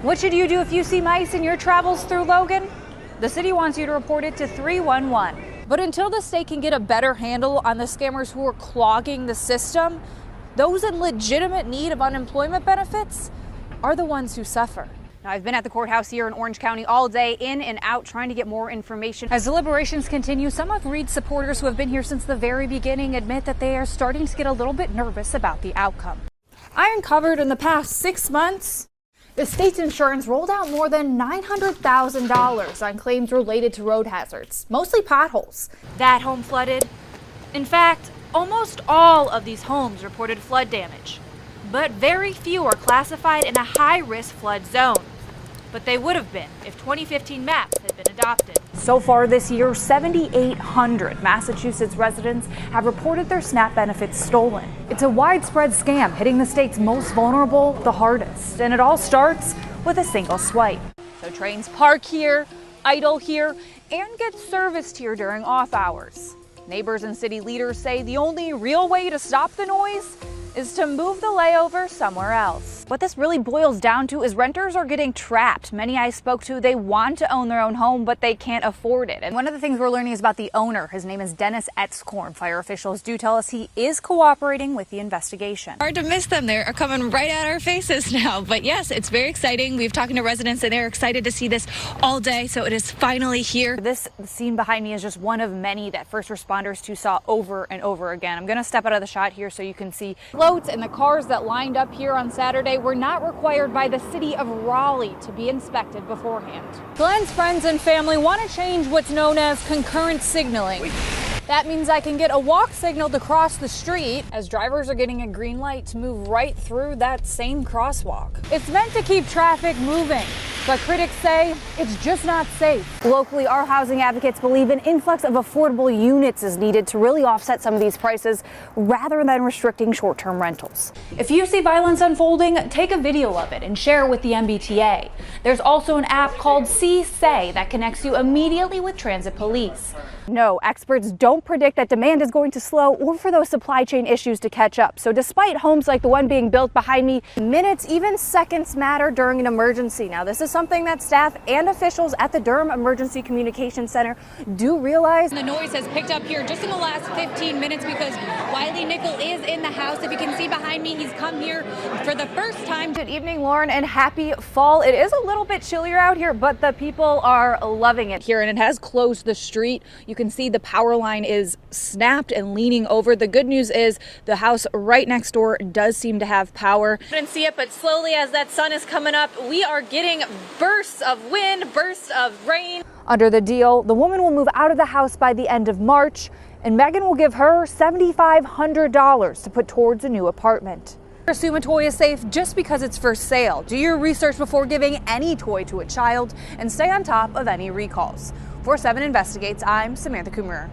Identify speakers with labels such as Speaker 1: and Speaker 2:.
Speaker 1: What should you do if you see mice in your travels through Logan? The city wants you to report it to 311. But until the state can get a better handle on the scammers who are clogging the system, those in legitimate need of unemployment benefits are the ones who suffer. Now, I've been at the courthouse here in Orange County all day, in and out, trying to get more information. As deliberations continue, some of Reed's supporters who have been here since the very beginning admit that they are starting to get a little bit nervous about the outcome. I uncovered in the past 6 months, the state's insurance rolled out more than $900,000 on claims related to road hazards, mostly potholes. That home flooded. In fact, almost all of these homes reported flood damage, but very few are classified in a high-risk flood zone. But they would have been if 2015 maps had been adopted. So far this year, 7,800 Massachusetts residents have reported their SNAP benefits stolen. It's a widespread scam hitting the state's most vulnerable the hardest, and it all starts with a single swipe. So trains park here, idle here, and get serviced here during off hours. Neighbors and city leaders say the only real way to stop the noise is to move the layover somewhere else. What this really boils down to is renters are getting trapped. Many I spoke to, they want to own their own home, but they can't afford it. And one of the things we're learning is about the owner. His name is Dennis Etzkorn. Fire officials do tell us he is cooperating with the investigation.
Speaker 2: Hard to miss them. They're coming right at our faces now. But yes, it's very exciting. We've talked to residents and they're excited to see this all day. So it is finally here.
Speaker 1: This scene behind me is just one of many that first responders too saw over and over again. I'm going to step out of the shot here so you can see floats, and the cars that lined up here on Saturday were not required by the city of Raleigh to be inspected beforehand. Glenn's friends and family want to change what's known as concurrent signaling. That means I can get a walk signal to cross the street as drivers are getting a green light to move right through that same crosswalk. It's meant to keep traffic moving, but critics say it's just not safe. Locally, our housing advocates believe an influx of affordable units is needed to really offset some of these prices rather than restricting short-term rentals. If you see violence unfolding, take a video of it and share it with the MBTA. There's also an app called Say that connects you immediately with transit police. No, experts don't predict that demand is going to slow or for those supply chain issues to catch up. So despite homes like the one being built behind me, minutes, even seconds matter during an emergency. Now, this is something that staff and officials at the Durham Emergency Communication Center do realize.
Speaker 2: The noise has picked up here just in the last 15 minutes because Wiley Nickel is in the house. If you can see behind me, he's come here for the first time.
Speaker 1: Good evening, Lauren, and happy fall. It is a little bit chillier out here, but the people are loving it here, and it has closed the street. You can see the power line is snapped and leaning over. The good news is the house right next door does seem to have power. I didn't see it, but slowly as that sun is coming up, we are getting bursts of wind, bursts of rain. Under the deal, the woman will move out of the house by the end of March, and Megan will give her $7,500 to put towards a new apartment. Assume a toy is safe just because it's for sale. Do your research before giving any toy to a child and stay on top of any recalls. For 7 Investigates, I'm Samantha Kummerer.